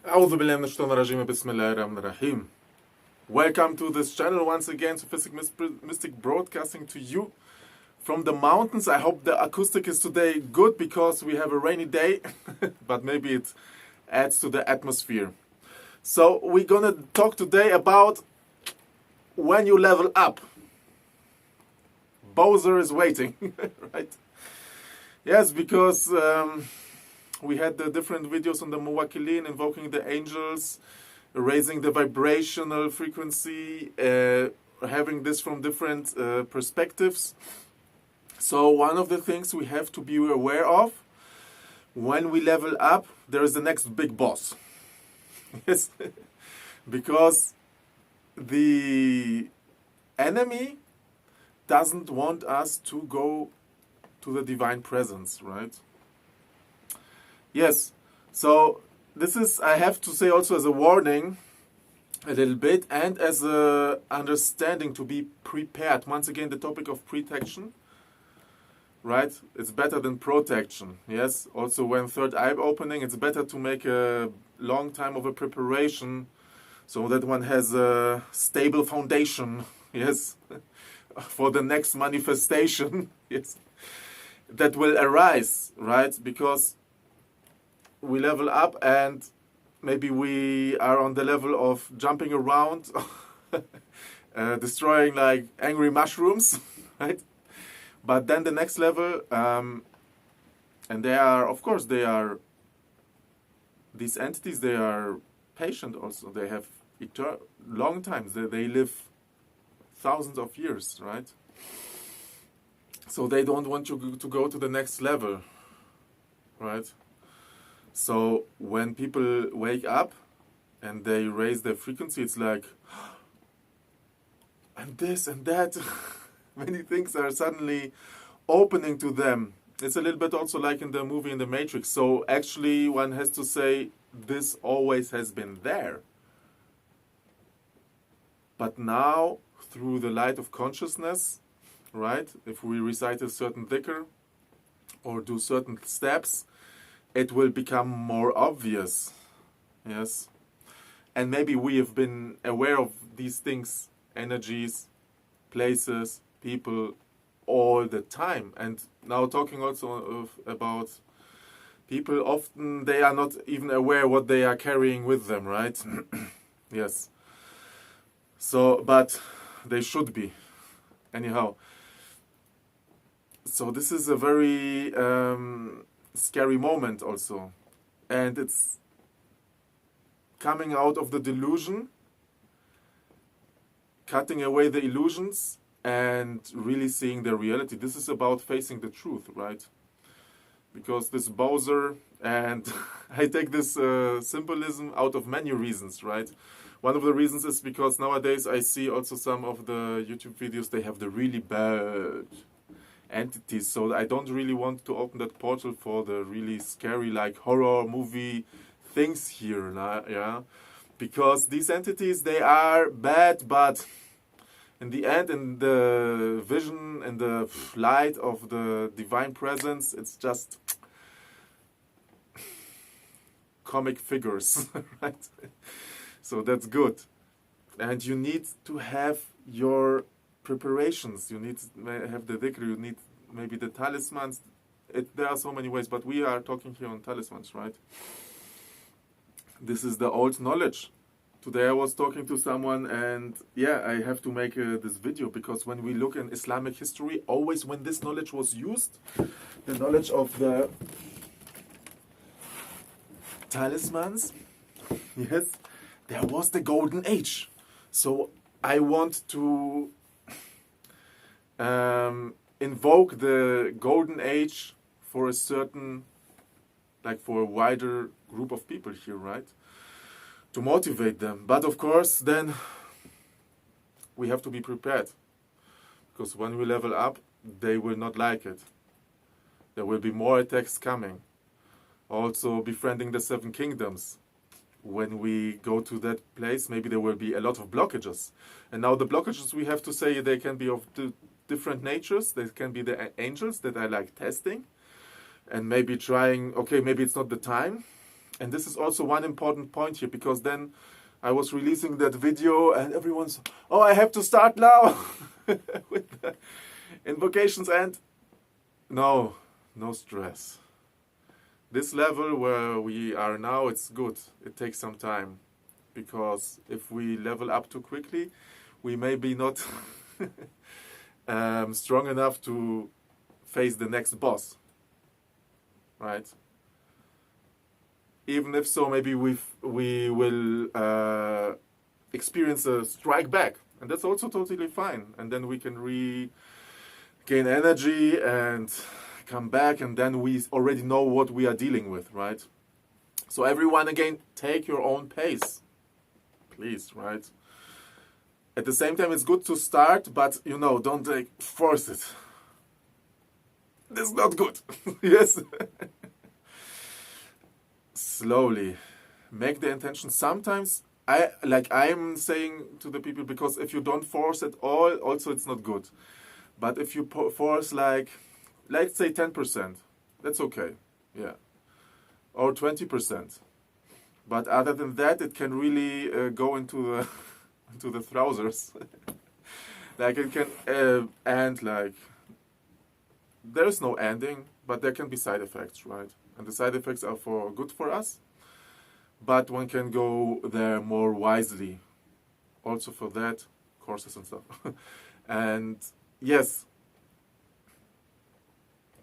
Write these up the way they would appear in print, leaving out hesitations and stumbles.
أعوذ بالله من الشيطان الرجيم بسم الله الرحمن الرحيم. Welcome to this channel once again, Sufistic Mystic broadcasting to you from the mountains. I hope the acoustic is today good because we have a rainy day, but maybe it adds to the atmosphere. So we're gonna talk today about when you level up. Bowser is waiting, right? Yes, because we had the different videos on the Muwakilin, invoking the angels, raising the vibrational frequency, having this from different perspectives. So one of the things we have to be aware of, when we level up, there is the next big boss. Yes, because the enemy doesn't want us to go to the divine presence, right? Yes, so this is, I have to say also as a warning a little bit and as a understanding to be prepared. Once again, the topic of protection, right? It's better than protection, yes? Also when third eye opening, it's better to make a long time of a preparation so that one has a stable foundation, yes? For the next manifestation, yes? That will arise, right? Because we level up and maybe we are on the level of jumping around, destroying like angry mushrooms, right? But then the next level, and they are, of course, they are, these entities, they are patient also. They have long times. They live thousands of years, right? So they don't want you to go to the next level, right? So when people wake up and they raise their frequency, it's like, and this and that, many things are suddenly opening to them. It's a little bit also like in the movie in the Matrix. So actually one has to say, this always has been there. But now, through the light of consciousness, right, if we recite a certain dhikr or do certain steps, it will become more obvious, yes? And maybe we have been aware of these things, energies, places, people, all the time. And now talking also about people, often they are not even aware what they are carrying with them, right? Yes. So, but they should be. Anyhow. So this is a very scary moment also, and it's coming out of the delusion, cutting away the illusions and really seeing the reality. This is about facing the truth, right? Because this Bowser, and I take this symbolism out of many reasons, right? One of the reasons is because nowadays I see also some of the YouTube videos, they have the really bad entities, so I don't really want to open that portal for the really scary like horror movie things here, yeah, because these entities, they are bad, but in the end, in the vision and the light of the divine presence, it's just comic figures, right? So that's good, and you need to have your preparations. You need to have the dhikr, you need maybe the talismans. There are so many ways, but we are talking here on talismans, right? This is the old knowledge. Today I was talking to someone, and yeah, I have to make this video because when we look in Islamic history, always when this knowledge was used, the knowledge of the talismans, yes, there was the golden age. So I want to invoke the golden age for a certain, like for a wider group of people here, right? To motivate them. But of course, then we have to be prepared. Because when we level up, they will not like it. There will be more attacks coming. Also befriending the 7 kingdoms. When we go to that place, maybe there will be a lot of blockages. And now the blockages, we have to say, they can be of different natures. They can be the angels that I like testing and maybe trying, okay, maybe it's not the time. And this is also one important point here, because then I was releasing that video and everyone's, oh, I have to start now with the invocations, and no stress. This level where we are now, it's good. It takes some time, because if we level up too quickly, we may be not strong enough to face the next boss, right? Even if so, maybe we will experience a strike back, and that's also totally fine. And then we can regain energy and come back, and then we already know what we are dealing with, right? So everyone, again, take your own pace, please, right? At the same time, it's good to start, but, don't force it. This is not good. Yes. Slowly. Make the intention. Sometimes, I'm saying to the people, because if you don't force at all, also it's not good. But if you force, let's say 10%, that's okay. Yeah. Or 20%. But other than that, it can really go into the into the trousers. It can end there is no ending, but there can be side effects, right? And the side effects are good for us, but one can go there more wisely. Also for that, courses and stuff. And yes,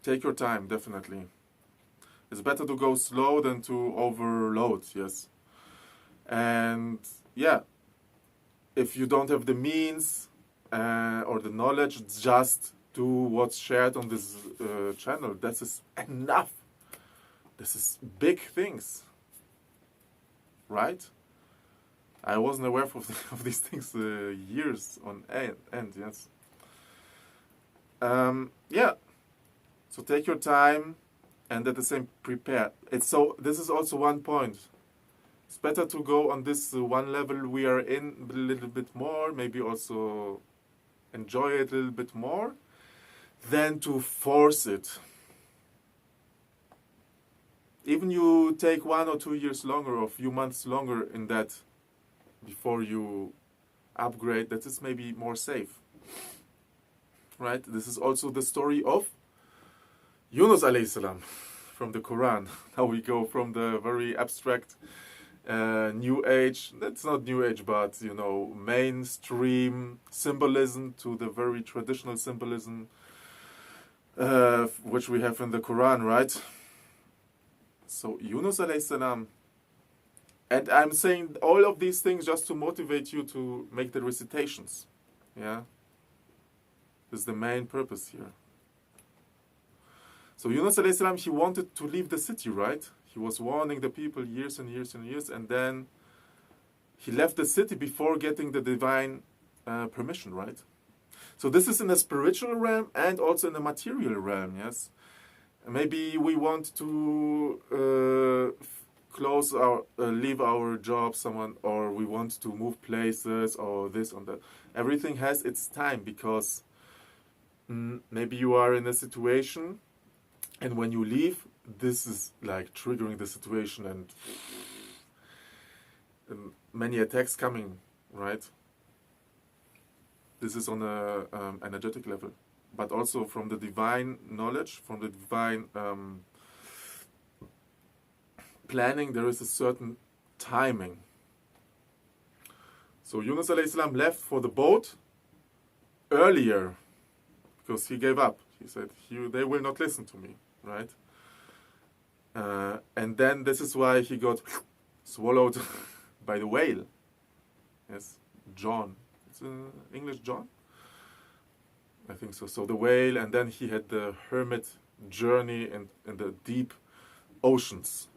take your time, definitely. It's better to go slow than to overload, yes. And yeah, if you don't have the means or the knowledge, just do what's shared on this channel. That is enough. This is big things, right? I wasn't aware of these things years on end, yes. Yeah, so take your time, and at the same prepare. This is also one point. It's better to go on this one level we are in a little bit more, maybe also enjoy it a little bit more, than to force it. Even you take 1 or 2 years longer, or a few months longer in that before you upgrade, that is maybe more safe. Right? This is also the story of Yunus alayhi salam from the Quran. Now we go from the very abstract New Age, that's not New Age, but mainstream symbolism, to the very traditional symbolism which we have in the Quran, right? So Yunus alayhi salam, and I'm saying all of these things just to motivate you to make the recitations. Yeah, this is the main purpose here. So Yunus alayhi salam, he wanted to leave the city, right? He was warning the people years and years and years, and then he left the city before getting the divine permission, right? So this is in the spiritual realm and also in the material realm, yes? Maybe we want to leave our job, or we want to move places, or this or that. Everything has its time, because maybe you are in a situation, and when you leave, this is triggering the situation, and many attacks coming, right? This is on a energetic level, but also from the divine knowledge, from the divine planning, there is a certain timing. So Yunus alayhi salam left for the boat earlier, because he gave up. He said, they will not listen to me, right? And then this is why he got swallowed by the whale. Yes, John. It's English John? I think so. So the whale, and then he had the hermit journey in the deep oceans.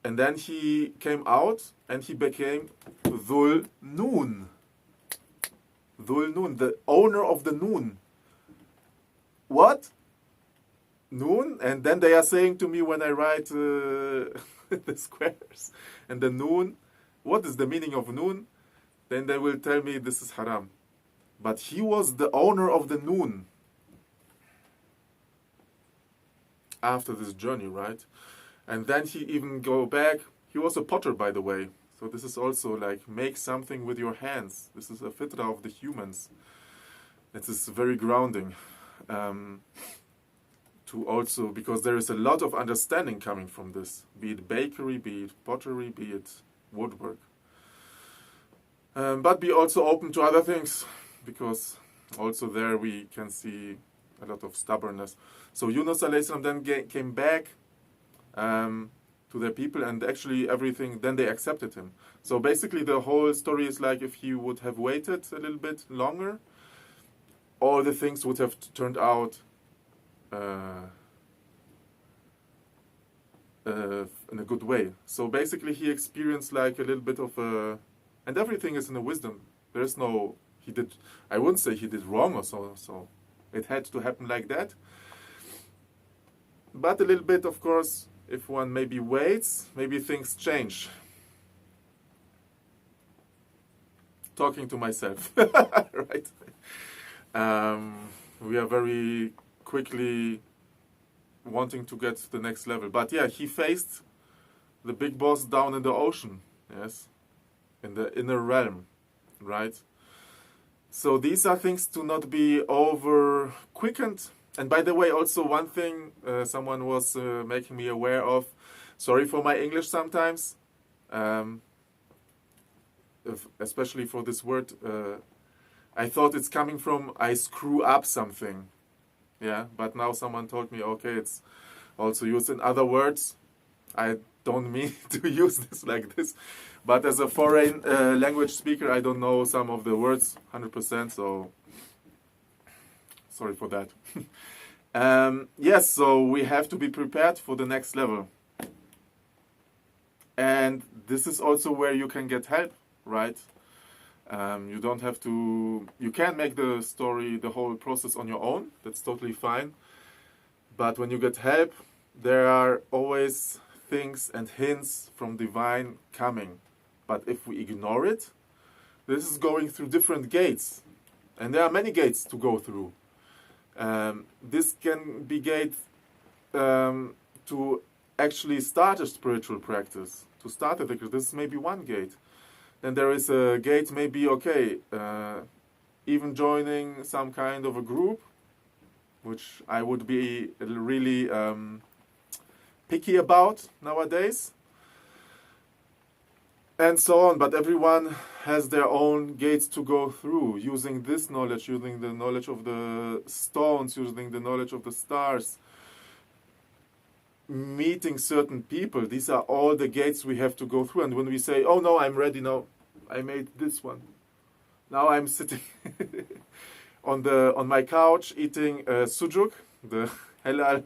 And then he came out, and he became Dhul Nun. Dhul Nun, the owner of the Nun. What? Noon? And then they are saying to me when I write the squares and the noon, what is the meaning of noon? Then they will tell me this is haram. But he was the owner of the noon after this journey, right? And then he even go back. He was a potter, by the way. So this is also like make something with your hands. This is a fitra of the humans. It is very grounding. To also, because there is a lot of understanding coming from this, be it bakery, be it pottery, be it woodwork. But be also open to other things, because also there we can see a lot of stubbornness. So Yunus alayhi salam then came back to their people, and actually everything, then they accepted him. So basically the whole story is like if he would have waited a little bit longer, all the things would have turned out in a good way. So basically he experienced like a little bit of a, and everything is in a wisdom. There's no, I wouldn't say he did wrong or so it had to happen like that. But a little bit, of course, if one maybe waits, maybe things change. Talking to myself, right? We are very quickly wanting to get to the next level. But yeah, he faced the big boss down in the ocean, yes, in the inner realm, right? So these are things to not be over quickened. And by the way, also one thing someone was making me aware of, sorry for my English sometimes, especially for this word, I thought it's coming from I screw up something. Yeah, but now someone told me, okay, it's also used in other words. I don't mean to use this like this, but as a foreign language speaker, I don't know some of the words 100%, so sorry for that. Yes, so we have to be prepared for the next level. And this is also where you can get help, right? You don't have to, you can make the story, the whole process on your own. That's totally fine. But when you get help, there are always things and hints from divine coming. But if we ignore it, this is going through different gates. And there are many gates to go through. This can be gate to actually start a spiritual practice, to start a dhikr. This is maybe one gate. Then there is a gate, maybe, okay, even joining some kind of a group, which I would be really picky about nowadays, and so on. But everyone has their own gates to go through, using this knowledge, using the knowledge of the stones, using the knowledge of the stars, meeting certain people. These are all the gates we have to go through. And when we say, oh no, I'm ready now, I made this one, now I'm sitting on my couch eating sujuk, the halal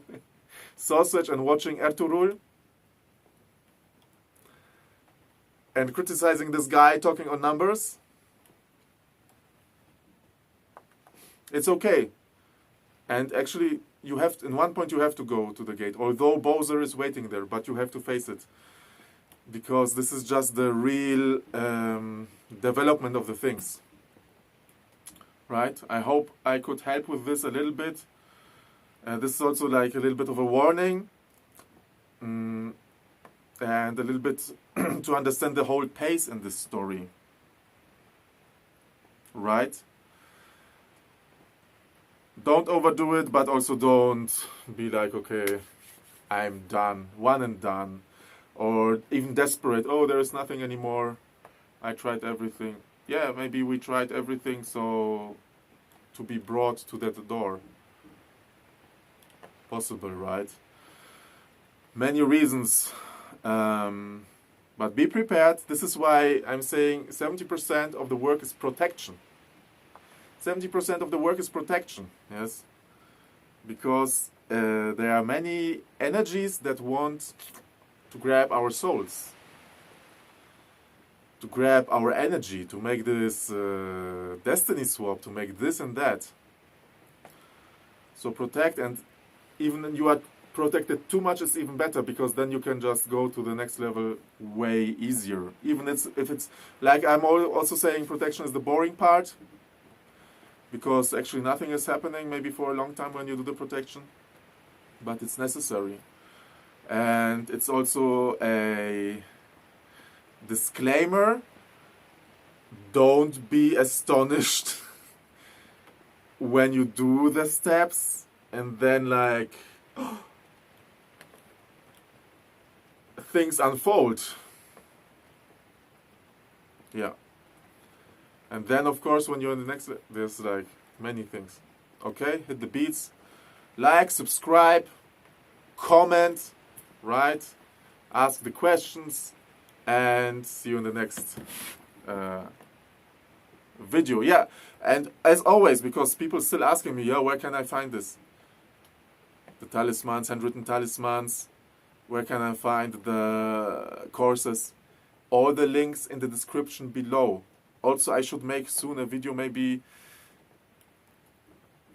sausage, and watching Ertugrul and criticizing this guy talking on numbers. It's okay. And actually, you have to, in one point you have to go to the gate, although Bowser is waiting there, but you have to face it, because this is just the real development of the things, right? I hope I could help with this a little bit. This is also like a little bit of a warning, and a little bit to understand the whole pace in this story, right? Don't overdo it, but also don't be like, okay, I'm done, one and done, or even desperate. Oh, there is nothing anymore. I tried everything. Yeah, maybe we tried everything, so to be brought to that door. Possible, right? Many reasons, but be prepared. This is why I'm saying 70% of the work is protection. 70% of the work is protection, yes? Because there are many energies that want to grab our souls, to grab our energy, to make this destiny swap, to make this and that. So protect, and even when you are protected too much, it's even better, because then you can just go to the next level way easier. Even if it's, like I'm also saying, protection is the boring part, because actually nothing is happening maybe for a long time when you do the protection, but it's necessary. And it's also a disclaimer. Don't be astonished when you do the steps and then like things unfold. Yeah. And then of course when you're in the next, there's like many things. Okay, hit the beats, like, subscribe, comment, right? Ask the questions, and see you in the next video. Yeah, and as always, because people still asking me, yeah, where can I find this? The talismans, handwritten talismans. Where can I find the courses? All the links in the description below. Also, I should make soon a video maybe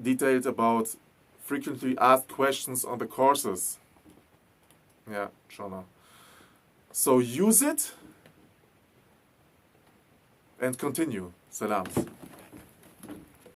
detailed about frequently asked questions on the courses. Yeah, Jonah. So use it and continue. Salams.